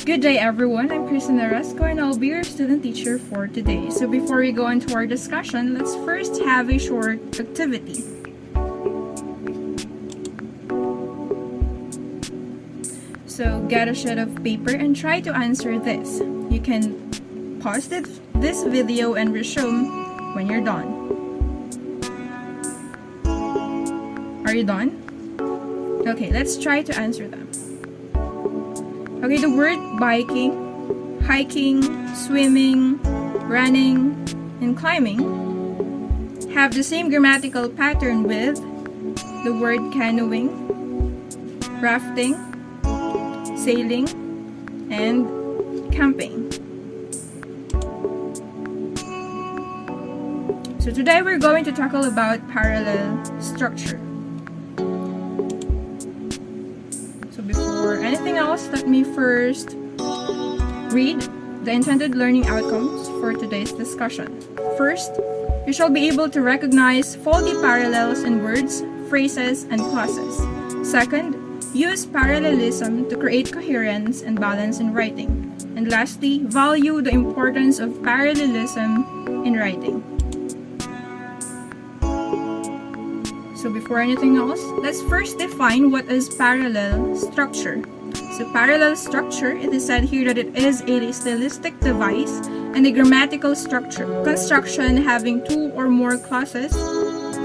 Good day everyone, I'm Christina Resco and I'll be your student teacher for today. So before we go into our discussion, let's first have a short activity. So get a sheet of paper and try to answer this. You can pause this video and resume when you're done. Are you done? Okay, let's try to answer them. Okay, the word biking, hiking, swimming, running, and climbing have the same grammatical pattern with the word canoeing, rafting, sailing, and camping. So today we're going to tackle about parallel structure. So before anything else, let me first read the intended learning outcomes for today's discussion. First, you shall be able to recognize faulty parallels in words, phrases, and clauses. Second, use parallelism to create coherence and balance in writing. And lastly, value the importance of parallelism in writing. So before anything else, let's first define what is parallel structure. So parallel structure, it is said here that it is a stylistic device and a grammatical construction having two or more clauses,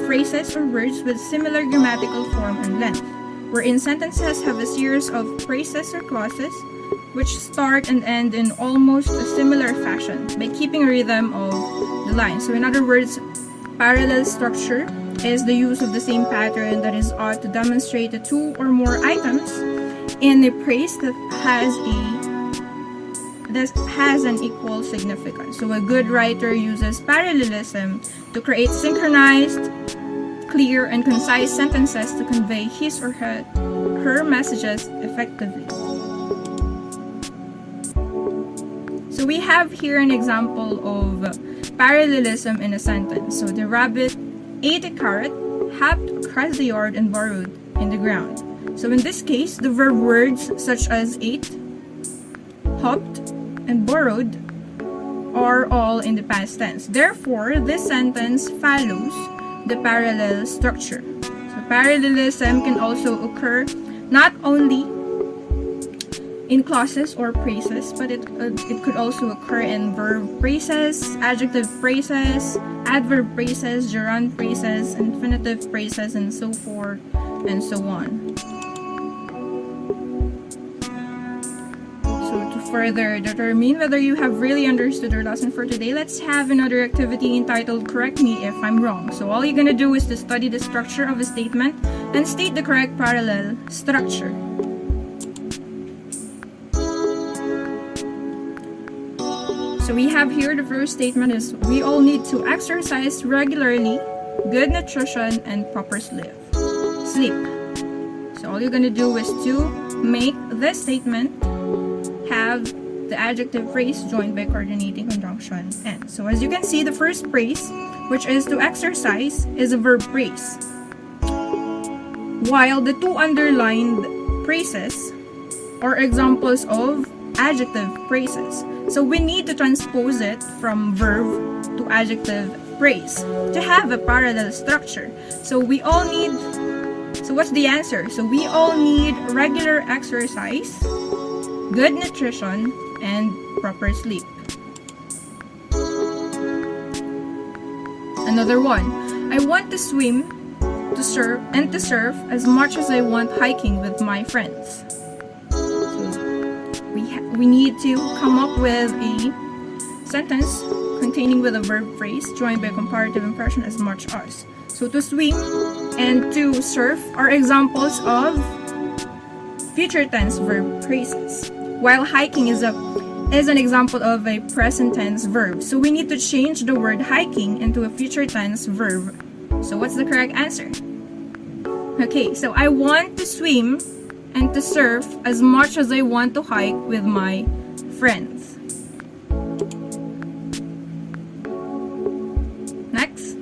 phrases, or words with similar grammatical form and length, wherein sentences have a series of phrases or clauses which start and end in almost a similar fashion by keeping a rhythm of the line. So in other words, parallel structure is the use of the same pattern that is ought to demonstrate the two or more items in a phrase that has an equal significance. So a good writer uses parallelism to create synchronized, clear, and concise sentences to convey his or her messages effectively. So we have here an example of parallelism in a sentence. So the rabbit ate a carrot, hopped across the yard, and burrowed in the ground. So in this case, the verb words such as ate, hopped, and burrowed are all in the past tense. Therefore, this sentence follows the parallel structure. So parallelism can also occur not only in clauses or phrases, but it could also occur in verb phrases, adjective phrases, adverb phrases, gerund phrases, infinitive phrases, and so forth and so on. So to further determine whether you have really understood our lesson for today, let's have another activity entitled Correct Me If I'm Wrong. So all you're gonna do is to study the structure of a statement and state the correct parallel structure. So we have here the first statement is we all need to exercise regularly, good nutrition, and proper sleep. So all you're gonna do is to make this statement have the adjective phrase joined by coordinating conjunction and. So as you can see, the first phrase, which is to exercise, is a verb phrase, while the two underlined phrases are examples of adjective phrases. So we need to transpose it from verb to adjective phrase to have a parallel structure. So what's the answer? So we all need regular exercise, good nutrition, and proper sleep. Another one. I want to swim, to surf as much as I want hiking with my friends. We need to come up with a sentence containing with a verb phrase joined by comparative impression as much as. So to swim and to surf are examples of future tense verb phrases, while hiking is an example of a present tense verb. So we need to change the word hiking into a future tense verb. So what's the correct answer? Okay, so I want to swim and to surf as much as I want to hike with my friends. Next,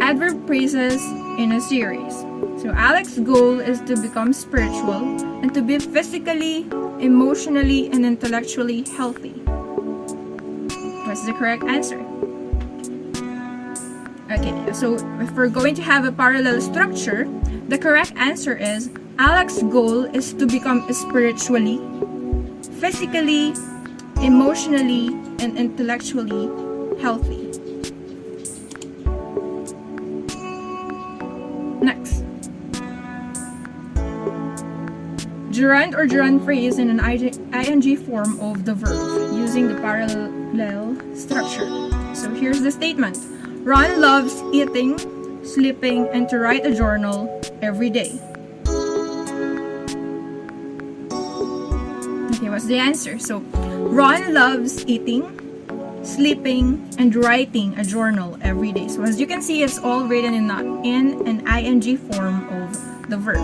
adverb phrases in a series. So Alex's goal is to become spiritual and to be physically, emotionally, and intellectually healthy. What's the correct answer? Okay, so if we're going to have a parallel structure, the correct answer is Alex's goal is to become spiritually, physically, emotionally, and intellectually healthy. Next. Gerund or gerund phrase in an ing form of the verb using the parallel structure. So here's the statement. Ron loves eating, sleeping, and to write a journal every day. Okay, what's the answer? So, Ron loves eating, sleeping, and writing a journal every day. So as you can see, it's all written in an ing form of the verb.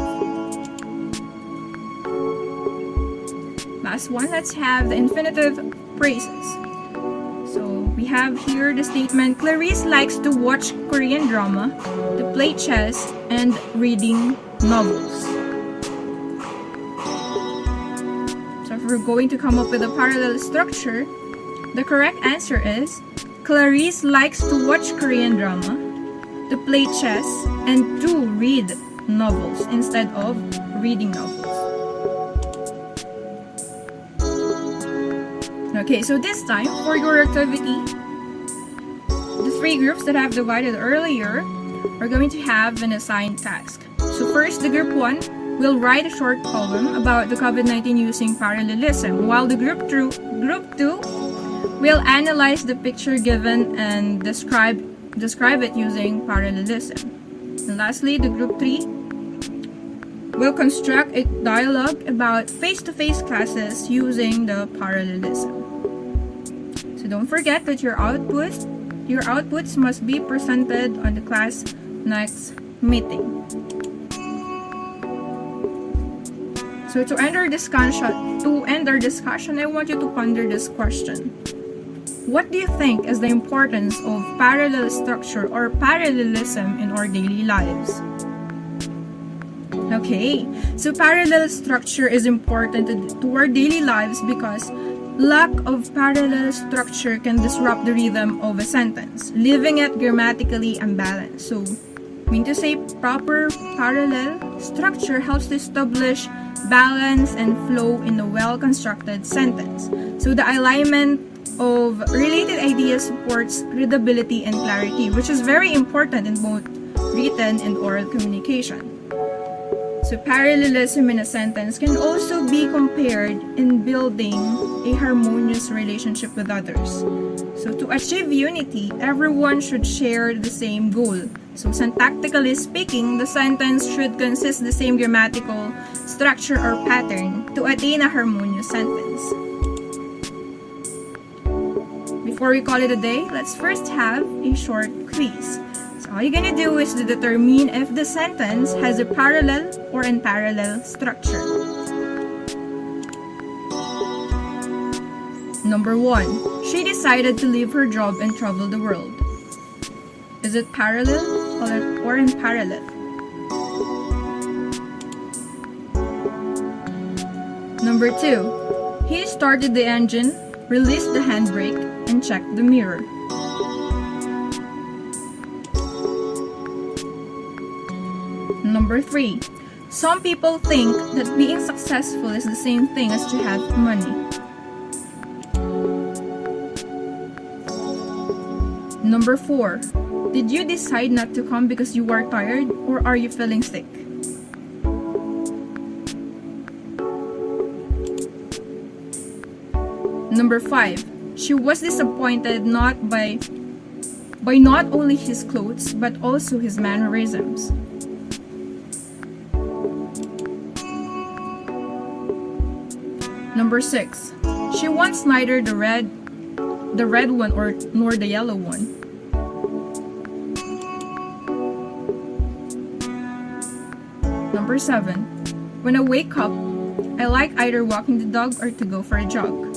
Last one, let's have the infinitive phrases. So we have here the statement, Clarice likes to watch Korean drama, to play chess, and reading novels. So if we're going to come up with a parallel structure, the correct answer is Clarice likes to watch Korean drama, to play chess, and to read novels instead of reading novels. Okay, so this time for your activity, the three groups that I've divided earlier are going to have an assigned task. So first, the group 1 will write a short poem about the COVID-19 using parallelism, while the group 2 will analyze the picture given and describe it using parallelism. And lastly, the group 3 will construct a dialogue about face-to-face classes using the parallelism. So don't forget that your outputs must be presented on the class next meeting. So to end our discussion, I want you to ponder this question. What do you think is the importance of parallel structure or parallelism in our daily lives? Okay, so parallel structure is important to our daily lives because lack of parallel structure can disrupt the rhythm of a sentence, leaving it grammatically unbalanced. So, mean to say, proper parallel structure helps to establish balance and flow in a well-constructed sentence. So the alignment of related ideas supports readability and clarity, which is very important in both written and oral communication. So parallelism in a sentence can also be compared in building a harmonious relationship with others. So to achieve unity, everyone should share the same goal. So syntactically speaking, the sentence should consist the same grammatical structure or pattern to attain a harmonious sentence. Before we call it a day, let's first have a short quiz. So all you're gonna do is to determine if the sentence has a parallel or unparallel structure. Number 1. She decided to leave her job and travel the world. Is it parallel or unparallel? Number 2. He started the engine, released the handbrake, and checked the mirror. Number 3. Some people think that being successful is the same thing as to have money. Number 4. Did you decide not to come because you are tired or are you feeling sick? Number 5. She was disappointed not by not only his clothes but also his mannerisms. Number 6. She wants neither the red one nor the yellow one. Number 7. When I wake up, I like either walking the dog or to go for a jog.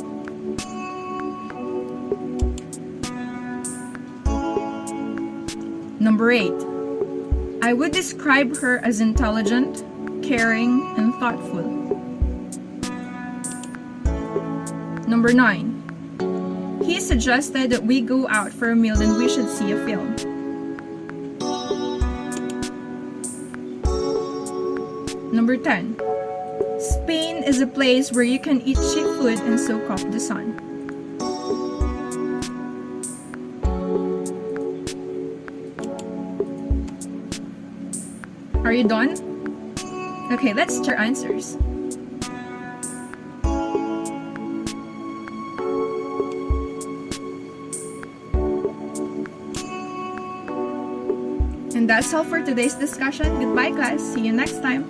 Number 8. I would describe her as intelligent, caring, and thoughtful. Number 9. He suggested that we go out for a meal and we should see a film. Number 10. Spain is a place where you can eat cheap food and soak up the sun. Are you done? Okay, let's check your answers. And that's all for today's discussion. Goodbye, class. See you next time.